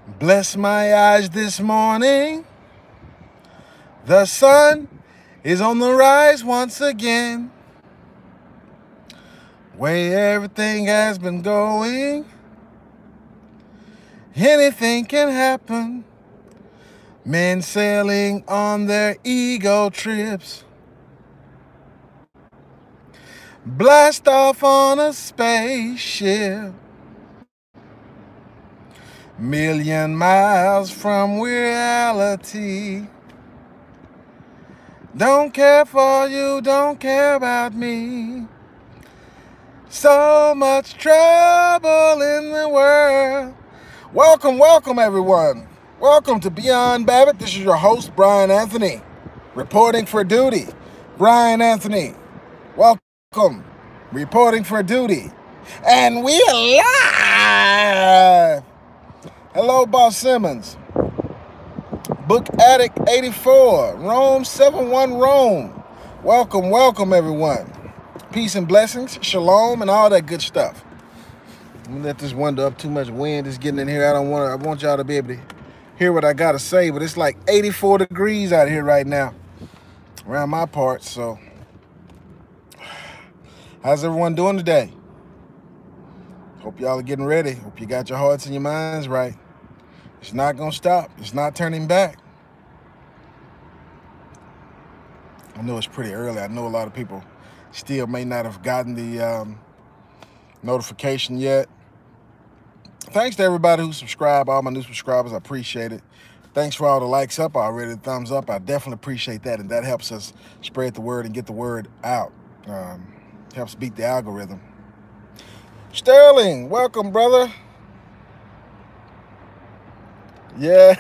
Bless my eyes this morning. The sun is on the rise once again. Way everything has been going, anything can happen. Men sailing on their ego trips, blast off on a spaceship, million miles from reality. Don't care for you, don't care about me. So much trouble in the world. Welcome everyone. Welcome to Beyond Babbitt. This is your host, Brian Anthony, reporting for duty. Brian Anthony, welcome, reporting for duty. And we are live. Hello, Boss Simmons. Book Addict 84, Rome 71 Rome. Welcome everyone. Peace and blessings, shalom, and all that good stuff. Let me let this window up. Too much wind is getting in here. I want y'all to be able to hear what I gotta say, but it's like 84 degrees out here right now around my parts. So how's everyone doing today? Hope y'all are getting ready. Hope you got your hearts and your minds right. It's not gonna stop. It's not turning back. I know it's pretty early. I know a lot of people still may not have gotten the notification yet. Thanks to everybody who subscribed, all my new subscribers. I appreciate it. Thanks for all the likes up already, the thumbs up. I definitely appreciate that, and that helps us spread the word and get the word out. Helps beat the algorithm. Sterling, welcome, brother. Yeah.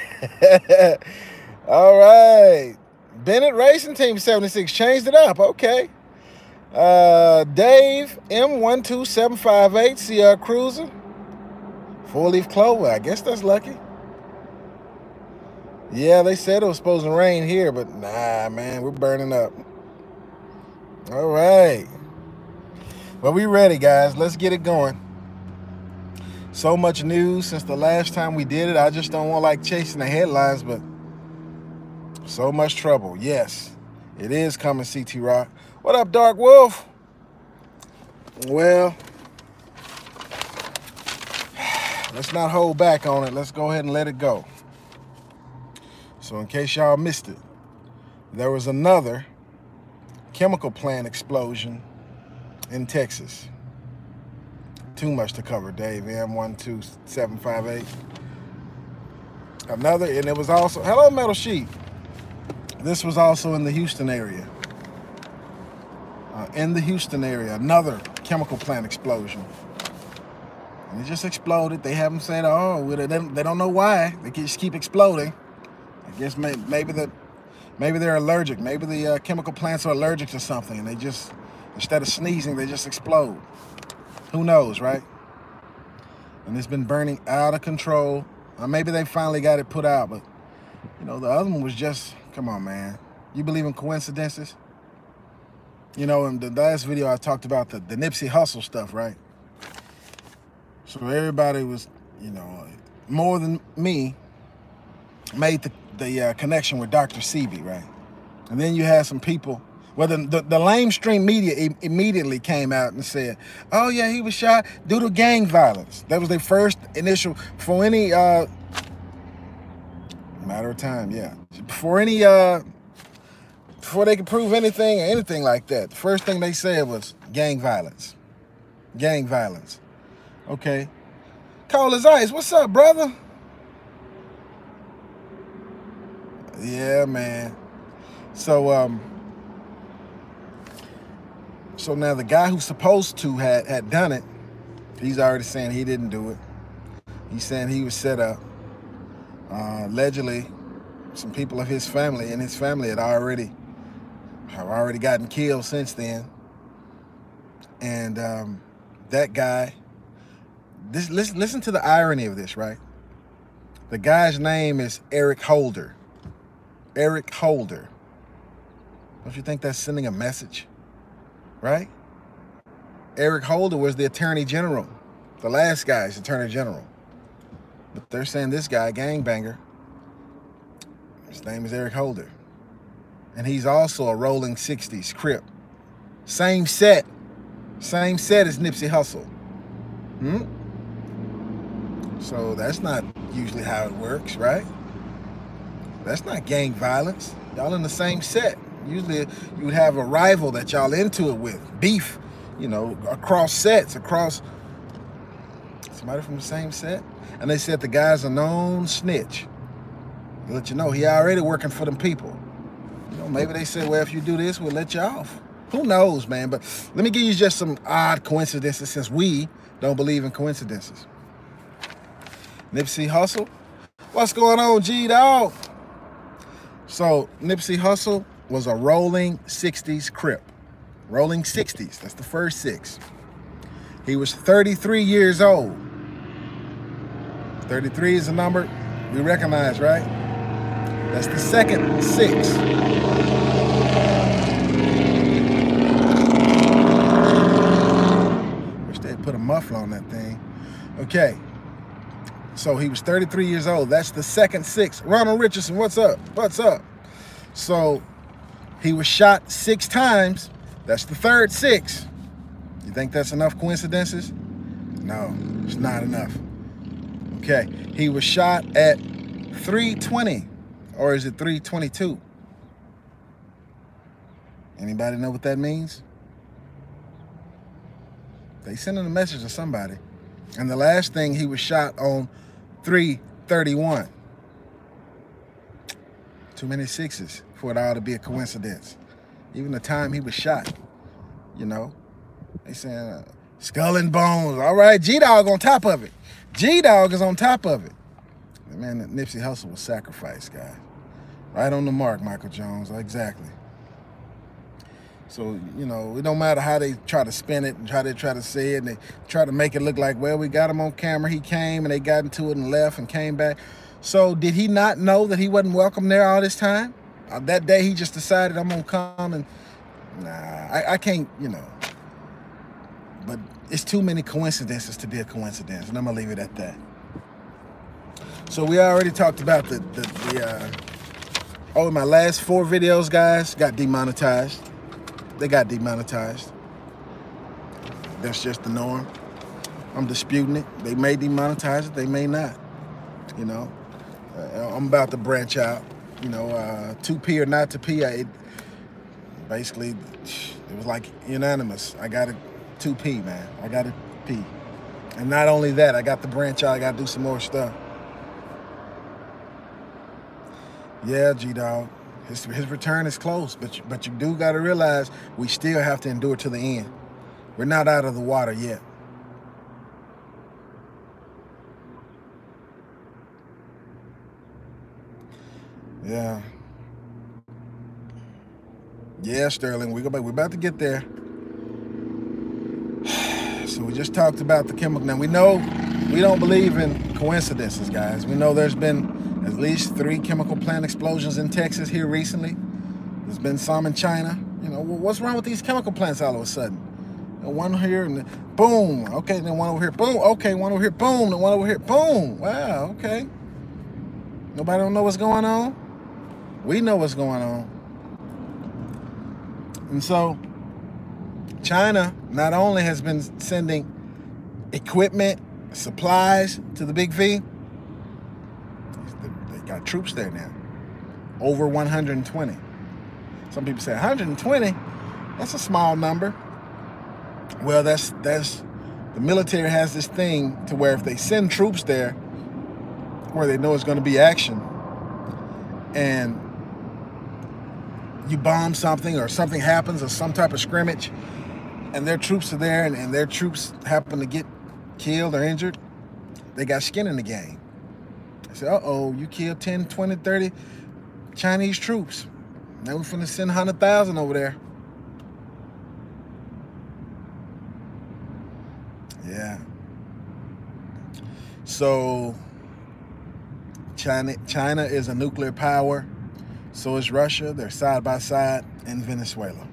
All right. Bennett Racing Team 76 changed it up. Okay. Dave M12758 Sierra Cruiser. 4-leaf clover. I guess that's lucky. Yeah, they said it was supposed to rain here, but nah, man, we're burning up. All right. Well, we ready, guys. Let's get it going. So much news since the last time we did it. I just don't want like chasing the headlines, but so much trouble. Yes, it is coming, CT Rock. What up, Dark Wolf? Well, let's not hold back on it. Let's go ahead and let it go. So in case y'all missed it, there was another chemical plant explosion in Texas. Too much to cover, Dave. M12758. Another, and it was also, hello, Metal Sheep. This was also in the Houston area. Another chemical plant explosion. And it just exploded. They haven't said, oh, they don't know why. They just keep exploding. I guess maybe they're allergic. Maybe the chemical plants are allergic to something, and they just, instead of sneezing, they just explode. Who knows, right? And it's been burning out of control. Maybe they finally got it put out, but you know, the other one was just, come on, man. You believe in coincidences? You know, in the last video, I talked about the Nipsey Hussle stuff, right? So everybody was, you know, more than me, made the connection with Dr. Sebi, right? And then you had some people, well, the lamestream media immediately came out and said, oh, yeah, he was shot due to gang violence. That was their first initial, for any, matter of time, yeah. Before they could prove anything or anything like that, the first thing they said was gang violence. Gang violence. Okay. Cold as ice. What's up, brother? Yeah, man. So now the guy who's supposed to had done it, he's already saying he didn't do it. He's saying he was set up. Allegedly, some people of his family and his family have already gotten killed since then. And that guy, listen to the irony of this, right? The guy's name is Eric Holder. Eric Holder. Don't you think that's sending a message? Right? Eric Holder was the Attorney General. The last guy's Attorney General. But they're saying this guy, gangbanger, his name is Eric Holder. And he's also a rolling 60s Crip. Same set as Nipsey Hussle. So that's not usually how it works, right? That's not gang violence. Y'all in the same set. Usually you would have a rival that y'all into it with. Beef, you know, across sets, across somebody from the same set. And they said the guy's a known snitch. They let you know he already working for them people. You know, maybe they said, well, if you do this, we'll let you off. Who knows, man? But let me give you just some odd coincidences since we don't believe in coincidences. Nipsey Hussle. What's going on, G-Dog? So Nipsey Hussle was a rolling 60s Crip. Rolling 60s, that's the first 6. He was 33 years old. 33 is a number we recognize, right? That's the second 6. Wish they'd put a muffler on that thing. Okay. So he was 33 years old. That's the second 6. Ronald Richardson, what's up? What's up? So he was shot 6 times. That's the third 6. You think that's enough coincidences? No, it's not enough. Okay, he was shot at 3:20, or is it 3:22? Anybody know what that means? They sending a message to somebody. And the last thing, he was shot on 3:31. Too many 6s for it all to be a coincidence. Even the time he was shot, you know. They saying skull and bones. All right, G-Dog on top of it. G-Dog is on top of it. Man, Nipsey Hussle was sacrificed, guys. Right on the mark, Michael Jones. Exactly. So, you know, it don't matter how they try to spin it and try to say it, and they try to make it look like, well, we got him on camera, he came, and they got into it and left and came back. So did he not know that he wasn't welcome there all this time? That day he just decided, I'm going to come and, nah, I can't, you know. But it's too many coincidences to be a coincidence, and I'm going to leave it at that. So we already talked about my last 4 videos, guys, got demonetized. They got demonetized. That's just the norm. I'm disputing it. They may demonetize it, they may not. You know, I'm about to branch out. You know, to pee or not to pee. Basically, it was like unanimous. I got to pee, man. I got to pee. And not only that, I got to branch out. I got to do some more stuff. Yeah, G-Dog. His return is close, but you do got to realize we still have to endure to the end. We're not out of the water yet. Yeah. Yeah, Sterling, we're about to get there. So we just talked about the chemical. Now we know we don't believe in coincidences, guys. We know there's been at least 3 chemical plant explosions in Texas here recently. There's been some in China. You know, what's wrong with these chemical plants all of a sudden? One here and boom. Okay, then one over here, boom. Okay, one over here, boom. Then one over here, boom. Wow, okay. Nobody don't know what's going on? We know what's going on. And so China not only has been sending equipment, supplies to the Big V, they got troops there now. Over 120. Some people say 120, that's a small number. Well, that's the military has this thing to where if they send troops there where they know it's going to be action and you bomb something or something happens or some type of scrimmage and their troops are there and their troops happen to get killed or injured, they got skin in the game. They say, uh-oh, you killed 10, 20, 30 Chinese troops. Now we're finna send 100,000 over there. Yeah. So China is a nuclear power. So is Russia. They're side by side in Venezuela.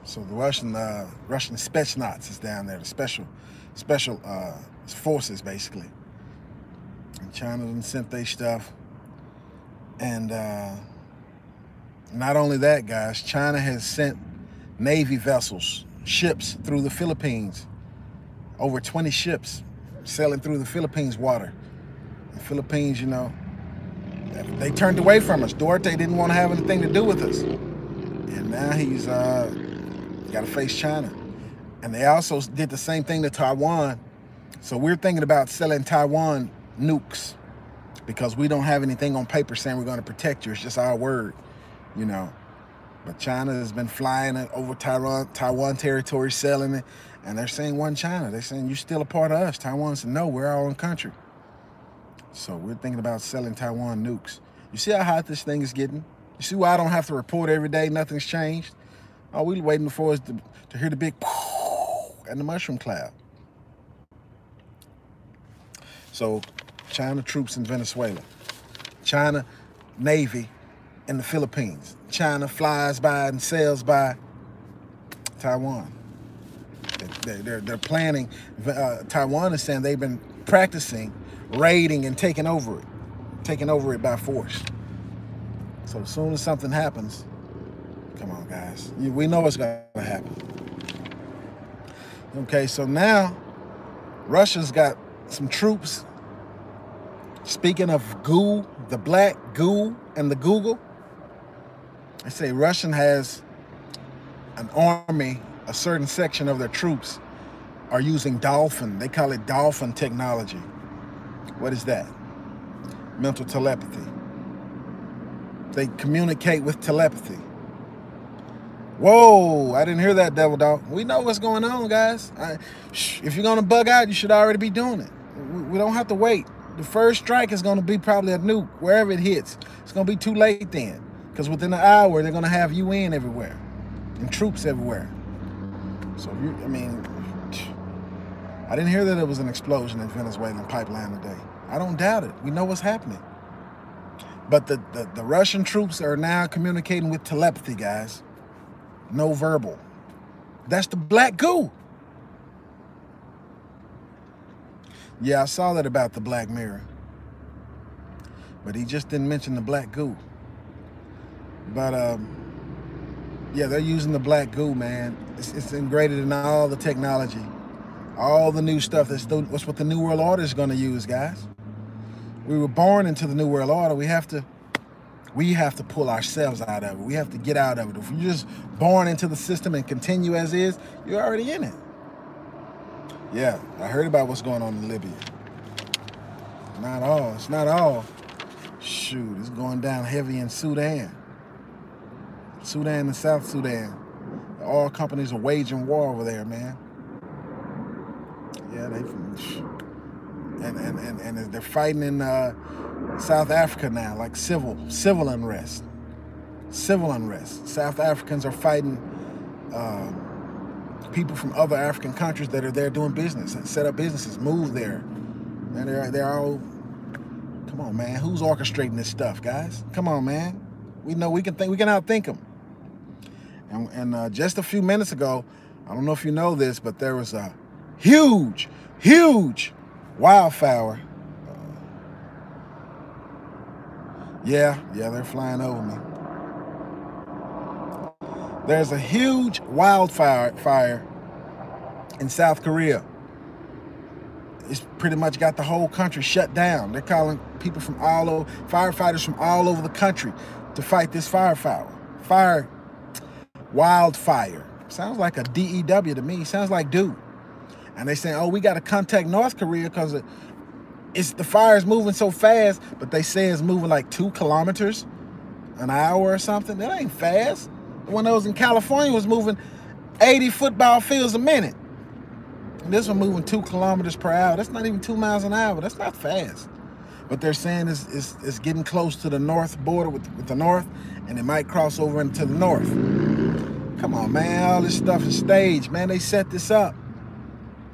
So the Russian Spetsnaz is down there, the special forces, basically. And China done sent their stuff. And not only that, guys, China has sent Navy vessels, ships through the Philippines. Over 20 ships sailing through the Philippines water. The Philippines, you know, they turned away from us. Duarte didn't want to have anything to do with us. And now he's got to face China. And they also did the same thing to Taiwan. So we're thinking about selling Taiwan nukes because we don't have anything on paper saying we're going to protect you. It's just our word, you know. But China has been flying over Taiwan territory, selling it. And they're saying one China. They're saying you're still a part of us. Taiwan said, no, we're our own country. So we're thinking about selling Taiwan nukes. You see how hot this thing is getting? You see why I don't have to report every day? Nothing's changed. Oh, we're waiting for us to hear the big and the mushroom cloud. So China troops in Venezuela. China Navy in the Philippines. China flies by and sails by Taiwan. They're planning. Taiwan is saying they've been practicing raiding and taking over it by force. So as soon as something happens, come on, guys, we know it's gonna happen. Okay, so now Russia's got some troops. Speaking of goo, the black goo and the Google, I say Russian has an army, a certain section of their troops are using dolphin. They call it dolphin technology. What is that? Mental telepathy. They communicate with telepathy. Whoa, I didn't hear that, Devil Dog. We know what's going on, guys. If you're gonna bug out, you should already be doing it. We don't have to wait. The first strike is gonna be probably a nuke, wherever it hits. It's gonna be too late then, because within an hour, they're gonna have UN everywhere and troops everywhere. So, I didn't hear that there was an explosion in Venezuelan pipeline today. I don't doubt it. We know what's happening. But the Russian troops are now communicating with telepathy, guys. No verbal. That's the black goo. Yeah, I saw that about the Black Mirror. But he just didn't mention the black goo. But, yeah, they're using the black goo, man. It's integrated in all the technology. All the new stuff. That's what the New World Order is going to use, guys. We were born into the New World Order. We have to pull ourselves out of it. We have to get out of it. If you're just born into the system and continue as is, you're already in it. Yeah, I heard about what's going on in Libya. Not all. It's not all. Shoot, it's going down heavy in Sudan. Sudan and South Sudan. The oil companies are waging war over there, man. Yeah, and they're fighting in South Africa now, like civil unrest. Civil unrest. South Africans are fighting people from other African countries that are there doing business and set up businesses, move there. And they're all, come on, man, who's orchestrating this stuff, guys? Come on, man. We know we can outthink them. And just a few minutes ago, I don't know if you know this, but there was a huge wildfire. Yeah, they're flying over me. There's a huge wildfire in South Korea. It's pretty much got the whole country shut down. They're calling people from all over, firefighters from all over the country to fight this wildfire. Sounds like a DEW to me. Sounds like do. And they saying, oh, we got to contact North Korea because the fire is moving so fast, but they say it's moving like 2 kilometers an hour or something. That ain't fast. The one that was in California was moving 80 football fields a minute. And this one moving 2 kilometers per hour. That's not even 2 miles an hour. That's not fast. But they're saying it's getting close to the north border with the north, and it might cross over into the north. Come on, man. All this stuff is staged, man. They set this up.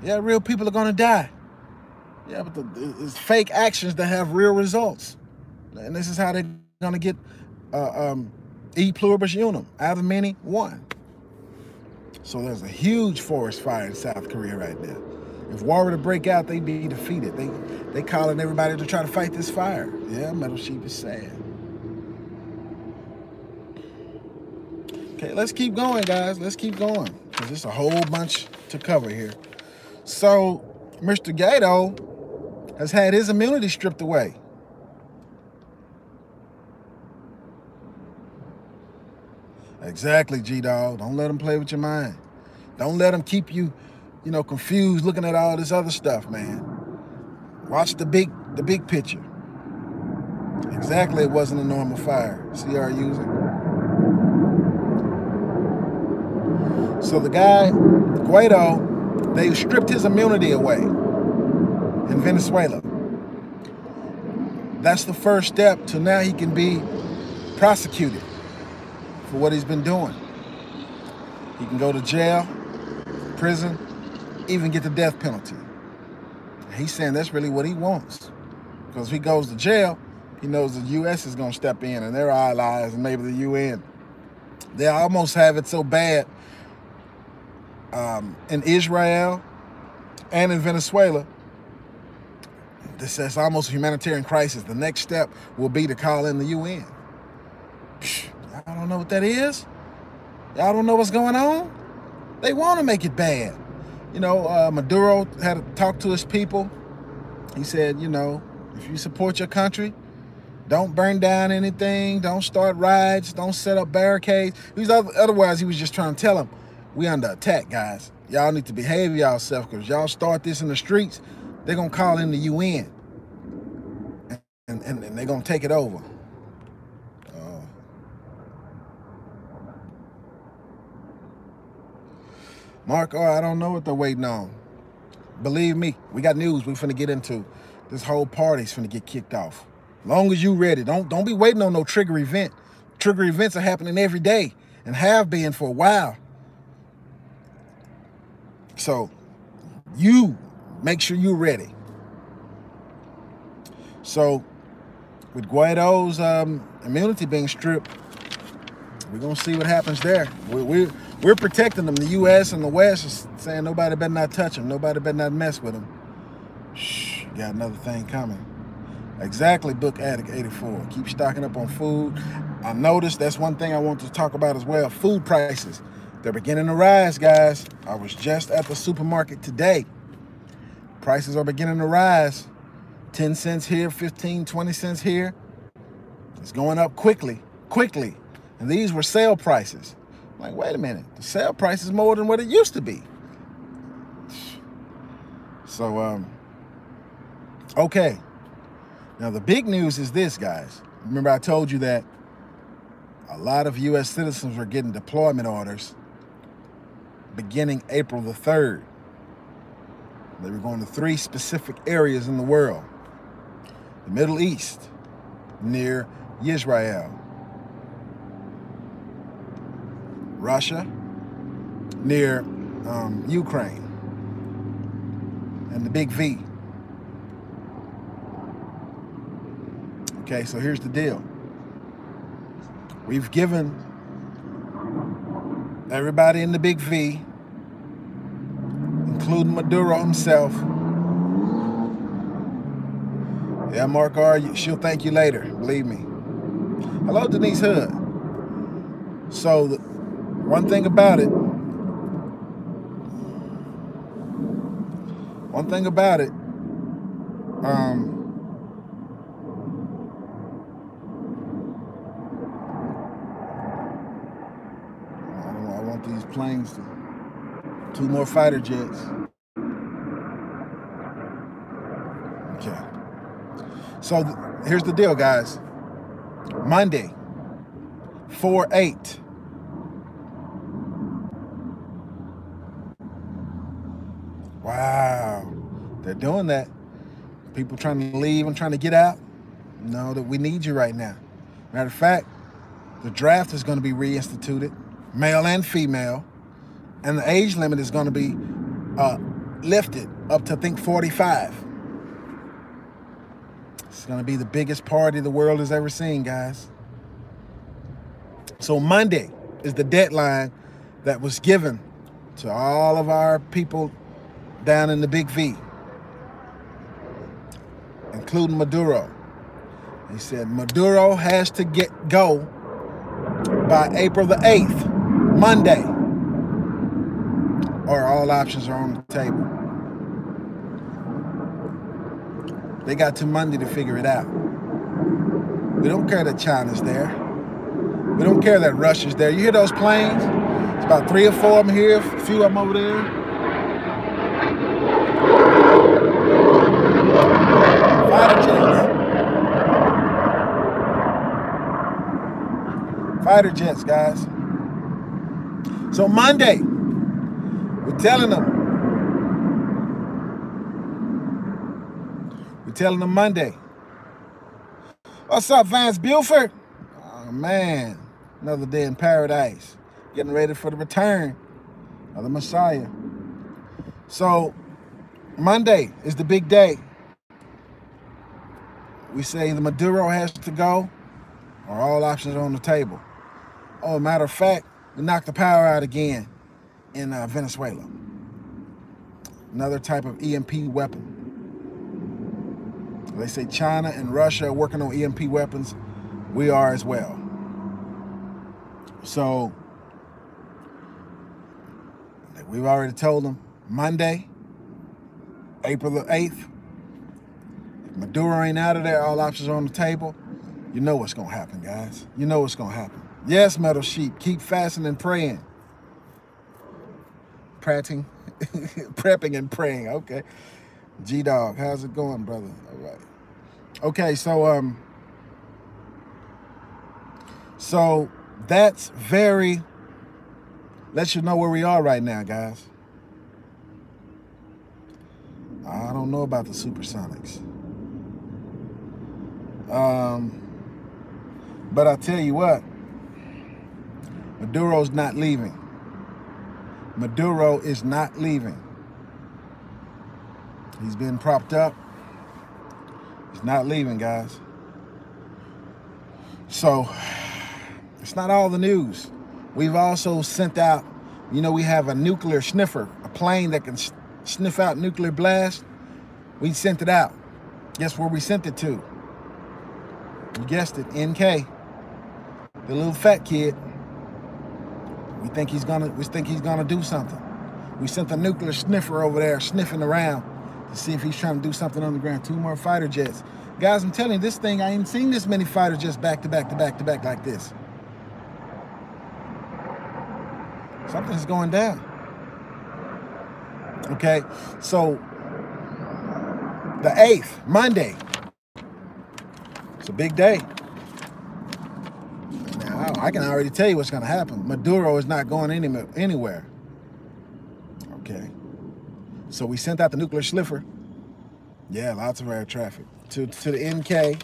Yeah, real people are going to die. Yeah, but it's fake actions that have real results. And this is how they're going to get e pluribus unum, out of many, one. So there's a huge forest fire in South Korea right now. If war were to break out, they'd be defeated. They calling everybody to try to fight this fire. Yeah, Metal Sheep is sad. Okay, let's keep going, guys. Let's keep going, because there's a whole bunch to cover here. So, Mr. Gato has had his immunity stripped away. Exactly, G-Dog. Don't let them play with your mind. Don't let them keep you, confused looking at all this other stuff, man. Watch the big picture. Exactly, it wasn't a normal fire. See our user? So the guy, Guaido, they stripped his immunity away in Venezuela. That's the first step to now he can be prosecuted for what he's been doing. He can go to jail, prison, even get the death penalty. He's saying that's really what he wants. Because if he goes to jail, he knows the U.S. is going to step in, and their allies, and maybe the UN. They almost have it so bad in Israel and in Venezuela. This is almost a humanitarian crisis. The next step will be to call in the UN. Y'all don't know what that is? Y'all don't know what's going on? They want to make it bad. Maduro had to talk to his people. He said, if you support your country, don't burn down anything, don't start riots, don't set up barricades. Otherwise, he was just trying to tell them, we under attack, guys. Y'all need to behave yourself, because y'all start this in the streets, they're going to call in the UN. And they're going to take it over. Mark, I don't know what they're waiting on. Believe me, we got news we finna get into. This whole party's finna get kicked off. Long as you ready. Don't be waiting on no trigger event. Trigger events are happening every day and have been for a while. So you make sure you're ready. So with Guaido's immunity being stripped, we're gonna see what happens there. We're protecting them. The U.S. and the West is saying nobody better not touch him. Nobody better not mess with him. Shh, got another thing coming. Exactly, Book Addict 84. Keep stocking up on food. I noticed that's one thing I want to talk about as well. Food prices. They're beginning to rise, guys. I was just at the supermarket today. Prices are beginning to rise. 10 cents here, 15, 20 cents here. It's going up quickly. And these were sale prices. I'm like, wait a minute. The sale price is more than what it used to be. So, okay. Now, the big news is this, guys. Remember I told you that a lot of U.S. citizens were getting deployment orders beginning April the 3rd. They were going to 3 specific areas in the world. The Middle East, near Israel. Russia, near Ukraine. And the big V. Okay, so here's the deal. We've given everybody in the big V, including Maduro himself. Yeah, Mark R., she'll thank you later, believe me. Hello, Denise Hood. So, one thing about it, I want these planes to, 2 more fighter jets. Okay. So here's the deal, guys. Monday, 4/8. Wow, they're doing that. People trying to leave and trying to get out. Know that we need you right now. Matter of fact, the draft is going to be reinstituted, male and female, and the age limit is going to be lifted up to, I think, 45. It's going to be the biggest party the world has ever seen, guys. So Monday is the deadline that was given to all of our people down in the Big V, including Maduro. He said Maduro has to go by April the 8th, Monday, or all options are on the table. They got till Monday to figure it out. We don't care that China's there. We don't care that Russia's there. You hear those planes? It's about 3 or 4 of them here, a few of them over there. Fighter jets. Fighter jets, guys. So Monday, we're telling them Monday. What's up, Vance Buford? Oh, man. Another day in paradise. Getting ready for the return of the Messiah. So, Monday is the big day. We say the Maduro has to go, or all options are on the table. Oh, matter of fact, we knocked the power out again in Venezuela. Another type of EMP weapon. They say China and Russia are working on EMP weapons. We are as well. So we've already told them Monday, April the 8th. If Maduro ain't out of there, all options are on the table. You know what's going to happen, guys. You know what's going to happen. Yes, Metal Sheep, keep fasting and praying. Prepping and praying. Okay. G-Dog, how's it going, brother? All right. Okay, so that's very, lets you know where we are right now, guys. I don't know about the supersonics. But I tell you what, Maduro's not leaving. Maduro is not leaving. He's been propped up. He's not leaving, guys. So, it's not all the news. We've also sent out, you know, we have a nuclear sniffer, a plane that can sniff out nuclear blast. We sent it out. Guess where we sent it to? You guessed it, NK. The little fat kid. We think he's gonna do something. We sent the nuclear sniffer over there sniffing around to see if he's trying to do something on the ground. 2 more fighter jets. Guys, I'm telling you, this thing, I ain't seen this many fighter jets back to back to back to back like this. Something's going down. Okay, so the 8th, Monday. It's a big day. Now, I can already tell you what's going to happen. Maduro is not going anywhere. Okay. So we sent out the nuclear sniffer. Yeah, lots of air traffic to the NK.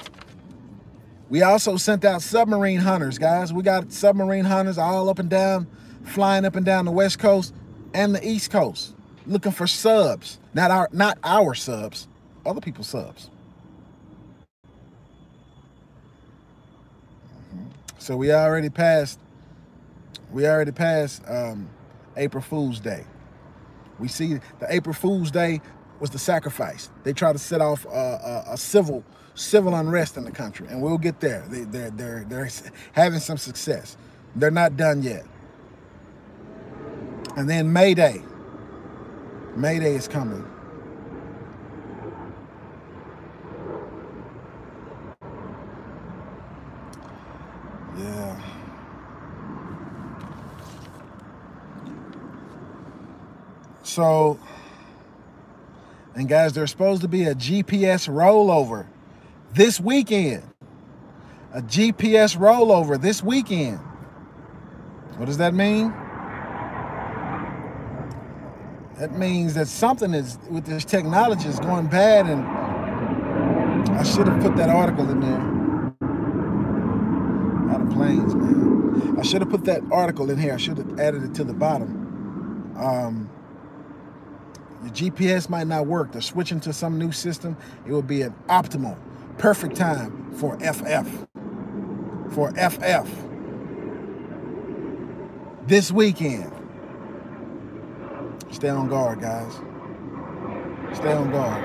We also sent out submarine hunters, guys. We got submarine hunters all up and down, flying up and down the West Coast and the East Coast, looking for subs. Not our subs, other people's subs. So we already passed April Fool's Day. We see the April Fool's Day was the sacrifice. They try to set off a civil unrest in the country, and we'll get there. They're having some success. They're not done yet. And then May Day. May Day is coming. Yeah. So, and guys, there's supposed to be a GPS rollover this weekend. A GPS rollover this weekend. What does that mean? That means that something is, with this technology, is going bad, and I should have put that article in there. Out of planes, man. I should have put that article in here. I should have added it to the bottom. Your GPS might not work. They're switching to some new system. It will be an optimal, perfect time for FF. For FF. This weekend. Stay on guard, guys. Stay on guard.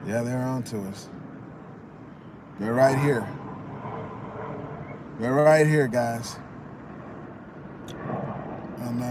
Yeah, they're on to us. They're right here. They're right here, guys. And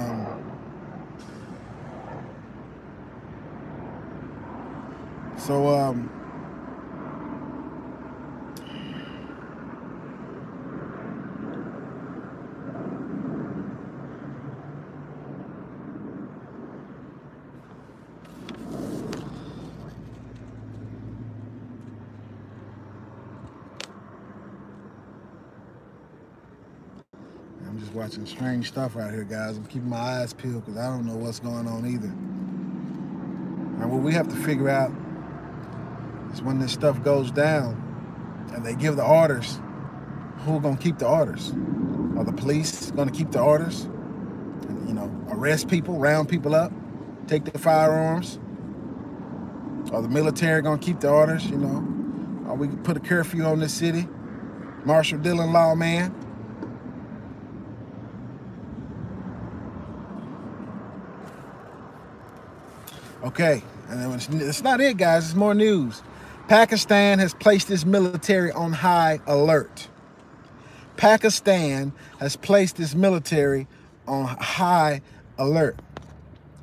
I'm just watching strange stuff out here, guys. I'm keeping my eyes peeled because I don't know what's going on either. And what we have to figure out is when this stuff goes down and they give the orders, who's going to keep the orders? Are the police going to keep the orders? And, you know, arrest people, round people up, take their firearms? Are the military going to keep the orders, you know? Are we going to put a curfew on this city? Marshall Dillon lawman? Okay, and it's not it, guys. It's more news. Pakistan has placed its military on high alert. Pakistan has placed its military on high alert.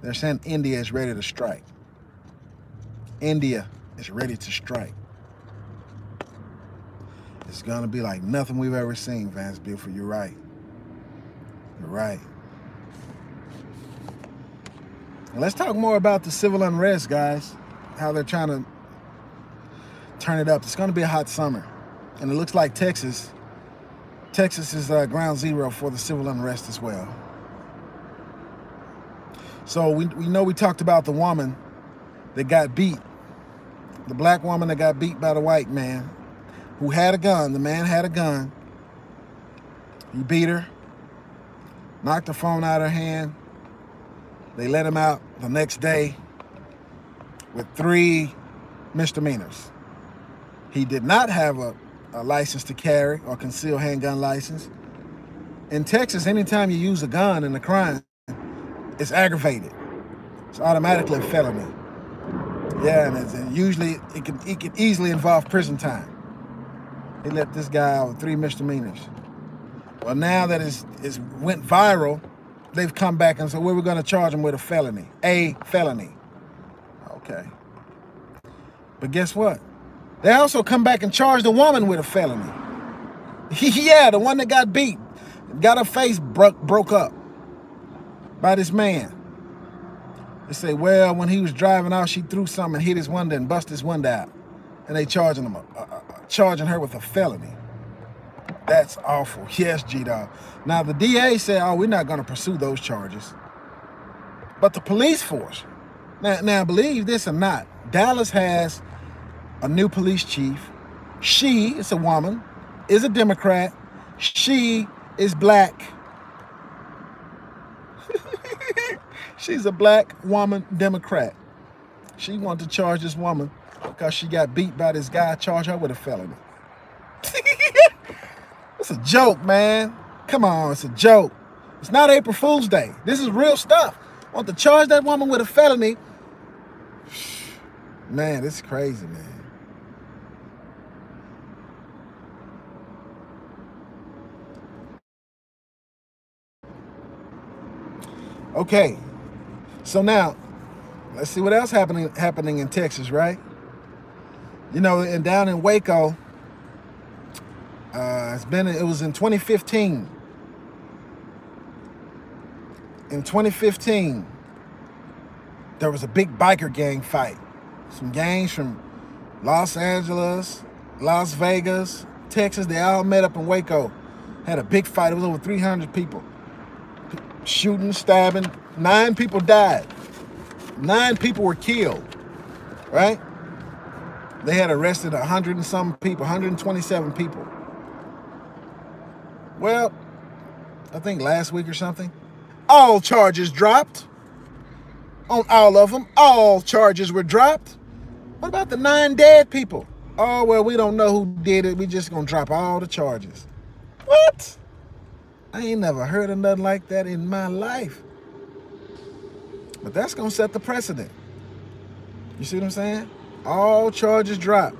They're saying India is ready to strike. India is ready to strike. It's going to be like nothing we've ever seen, Vance Buford. You're right. You're right. Let's talk more about the civil unrest, guys. How they're trying to turn it up. It's going to be a hot summer. And it looks like Texas is ground zero for the civil unrest as well. So we know we talked about the woman that got beat. The black woman that got beat by the white man who had a gun. The man had a gun. He beat her, knocked the phone out of her hand. They let him out the next day with 3 misdemeanors. He did not have a license to carry or concealed handgun license. In Texas, anytime you use a gun in a crime, it's aggravated. It's automatically a felony. Yeah, and usually it can easily involve prison time. They let this guy out with 3 misdemeanors. Well, now that it went viral, they've come back and said, well, we're going to charge him with a felony. A felony. Okay. But guess what? They also come back and charge the woman with a felony. Yeah, the one that got beat. Got her face broke up by this man. They say, well, when he was driving out, she threw something and hit his window and busted his window out. And they charging her with a felony. That's awful. Yes, G-Dog. Now, the DA said, oh, we're not going to pursue those charges. But the police force, now believe this or not, Dallas has a new police chief. She is a woman, is a Democrat. She is black. She's a black woman Democrat. She wanted to charge this woman because she got beat by this guy, charge her with a felony. It's a joke, man. Come on, it's a joke. It's not April Fool's Day. This is real stuff. Want to charge that woman with a felony? Man, this is crazy, man. Okay, so now let's see what else happening in Texas, right? You know, and down in Waco. It was in 2015. In 2015, there was a big biker gang fight. Some gangs from Los Angeles, Las Vegas, Texas, they all met up in Waco. Had a big fight. It was over 300 people. Shooting, stabbing. 9 people died. 9 people were killed, right? They had arrested 100 and some people, 127 people. Well, I think last week or something, all charges dropped. On all of them, all charges were dropped. What about the 9 dead people? Oh, well, we don't know who did it. We just gonna drop all the charges. What? I ain't never heard of nothing like that in my life. But that's gonna set the precedent. You see what I'm saying? All charges dropped.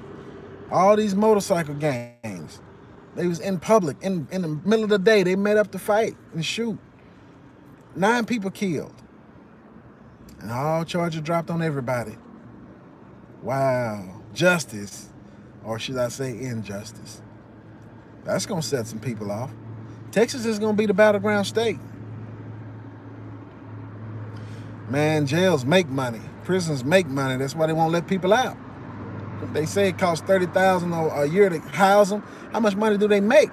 All these motorcycle gangs. They was in public, in the middle of the day. They met up to fight and shoot. 9 people killed. And all charges dropped on everybody. Wow. Justice. Or should I say injustice? That's going to set some people off. Texas is going to be the battleground state. Man, jails make money. Prisons make money. That's why they won't let people out. They say it costs $30,000 a year to house them. How much money do they make?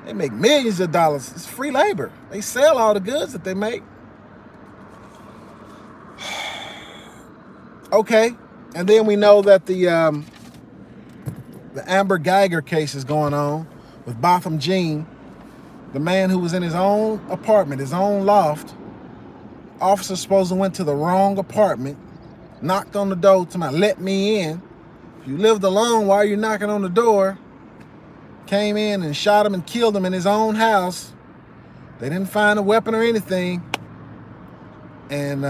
They make millions of dollars. It's free labor. They sell all the goods that they make. Okay, and then we know that the Amber Geiger case is going on with Botham Jean, the man who was in his own apartment, his own loft. Officer supposedly went to the wrong apartment, knocked on the door to let me in. If you lived alone, why are you knocking on the door? Came in and shot him and killed him in his own house. They didn't find a weapon or anything. And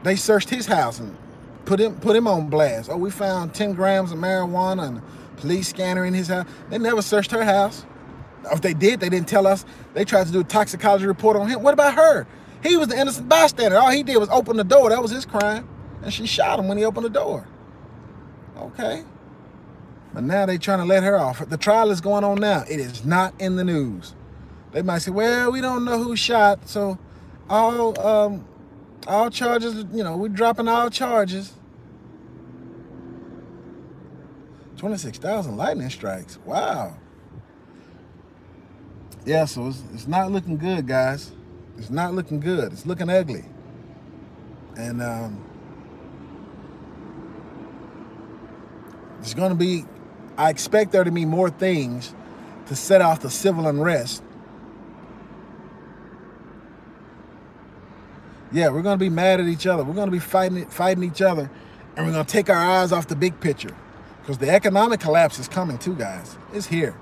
they searched his house and put him on blast. Oh, we found 10 grams of marijuana and a police scanner in his house. They never searched her house. If they did, they didn't tell us. They tried to do a toxicology report on him. What about her? He was the innocent bystander. All he did was open the door. That was his crime. And she shot him when he opened the door. Okay. But now they're trying to let her off. The trial is going on now. It is not in the news. They might say, well, we don't know who shot, so all charges, we're dropping all charges. 26,000 lightning strikes. Wow. Yeah, so it's not looking good, guys. It's not looking good. It's looking ugly. And it's going to be, I expect there to be more things to set off the civil unrest. Yeah, we're going to be mad at each other. We're going to be fighting each other, and we're going to take our eyes off the big picture, because the economic collapse is coming too, guys. It's here.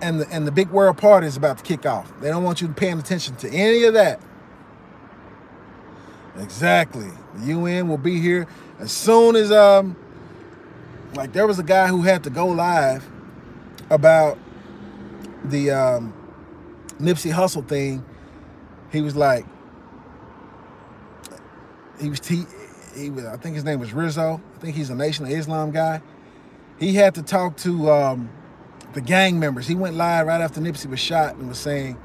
And the big world party is about to kick off. They don't want you paying attention to any of that. Exactly. The UN will be here as soon as, like there was a guy who had to go live about the Nipsey Hussle thing. He was like, he was, I think his name was Rizzo. I think he's a Nation of Islam guy. He had to talk to the gang members. He went live right after Nipsey was shot and was saying,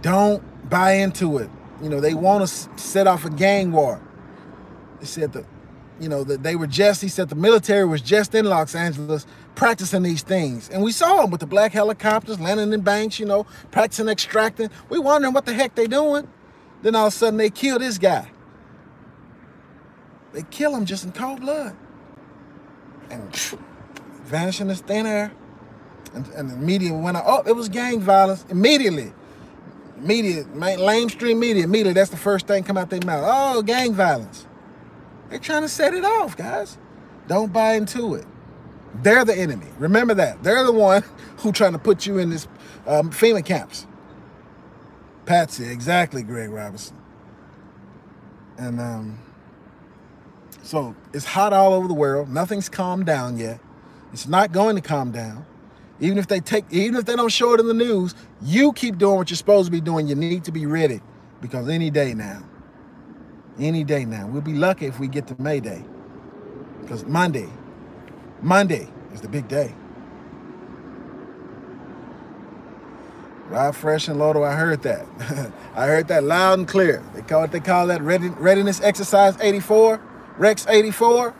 don't buy into it. They want to set off a gang war. He said that they were just, he said the military was just in Los Angeles practicing these things. And we saw them with the black helicopters landing in banks, practicing extracting. We wondering what the heck they doing. Then all of a sudden they kill this guy. They kill him just in cold blood. And vanish in this thin air. And the media went out, oh, it was gang violence. Immediately. Media, mainstream media, immediately that's the first thing come out their mouth. Oh, gang violence. They're trying to set it off, guys. Don't buy into it. They're the enemy. Remember that. They're the one who trying to put you in this FEMA camps. Patsy, exactly, Greg Robinson. And so it's hot all over the world. Nothing's calmed down yet. It's not going to calm down. Even if they don't show it in the news, you keep doing what you're supposed to be doing. You need to be ready, because any day now, we'll be lucky if we get to May Day, because Monday is the big day. Rob Fresh and Lodo, I heard that. I heard that loud and clear. They call that readiness exercise 84, Rex 84.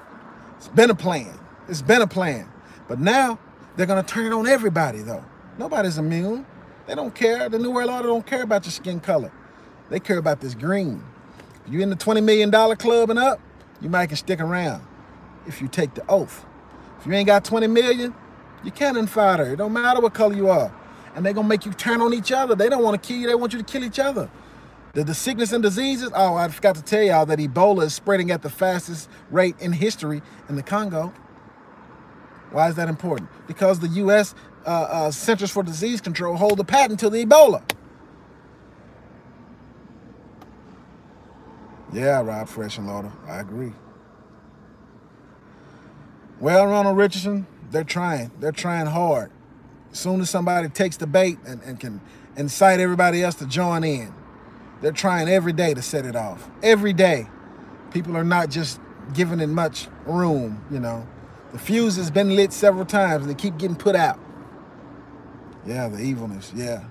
It's been a plan. It's been a plan. But now they're going to turn it on everybody, though. Nobody's immune. They don't care. The New World Order don't care about your skin color. They care about this green. If you're in the $20 million club and up, you might can stick around if you take the oath. If you ain't got 20 million, you cannon fodder. It don't matter what color you are. And they're going to make you turn on each other. They don't want to kill you. They want you to kill each other. The sickness and diseases, oh, I forgot to tell y'all that Ebola is spreading at the fastest rate in history in the Congo. Why is that important? Because the U.S. Centers for Disease Control hold the patent to the Ebola. Yeah, Rob Fresh and Lauder, I agree. Well, Ronald Richardson, they're trying. They're trying hard. As soon as somebody takes the bait and can incite everybody else to join in, they're trying every day to set it off. Every day. People are not just giving it much room, you know. The fuse has been lit several times and they keep getting put out. Yeah, the evilness, yeah.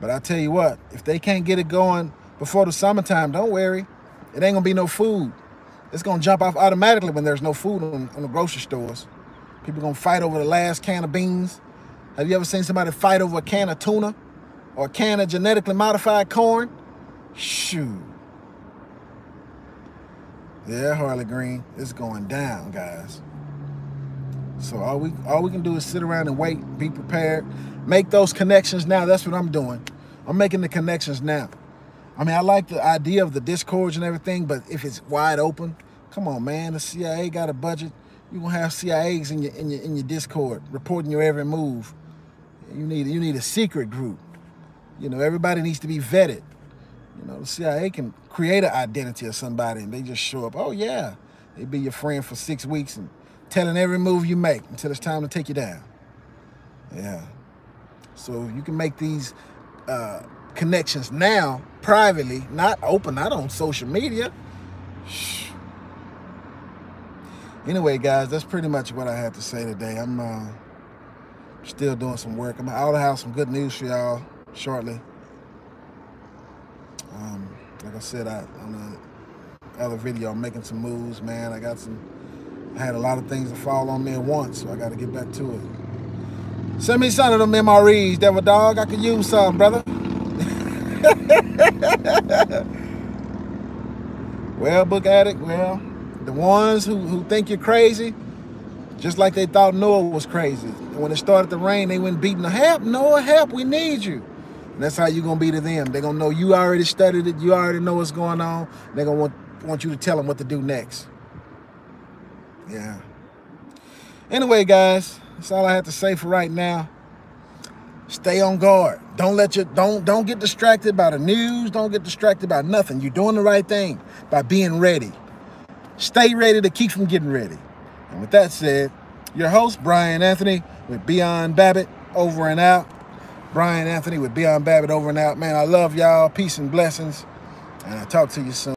But I tell you what, if they can't get it going before the summertime, don't worry. It ain't gonna be no food. It's gonna jump off automatically when there's no food on the grocery stores. People gonna fight over the last can of beans. Have you ever seen somebody fight over a can of tuna or a can of genetically modified corn? Shoot. Yeah, Harley Green, it's going down, guys. So all we can do is sit around and wait, be prepared, make those connections now. That's what I'm doing. I'm making the connections now. I mean, I like the idea of the discords and everything, but if it's wide open, come on, man. The CIA got a budget. You're gonna have CIAs in your Discord reporting your every move. You need a secret group. You know, everybody needs to be vetted. You know, the CIA can create an identity of somebody and they just show up. Oh yeah, they be your friend for 6 weeks and telling every move you make until it's time to take you down. Yeah. So you can make these connections now privately, not open, not on social media. Anyway, guys, that's pretty much what I had to say today. I'm still doing some work. I'll have some good news for y'all shortly. Like I said, on the other video, I'm making some moves, man. I had a lot of things to fall on me at once, so I got to get back to it. Send me some of them MREs, Devil Dog. I could use some, brother. Well, Book Addict, well, the ones who think you're crazy, just like they thought Noah was crazy. And when it started to rain, they went beating the help, Noah, help, we need you. And that's how you're going to be to them. They're going to know you already studied it. You already know what's going on. They're going to want you to tell them what to do next. Yeah. Anyway, guys, that's all I have to say for right now. Stay on guard. Don't get distracted by the news. Don't get distracted by nothing. You're doing the right thing by being ready. Stay ready to keep from getting ready. And with that said, your host, Brian Anthony, with Beyond Babbitt, over and out. Brian Anthony with Beyond Babbitt, over and out. Man, I love y'all. Peace and blessings. And I'll talk to you soon.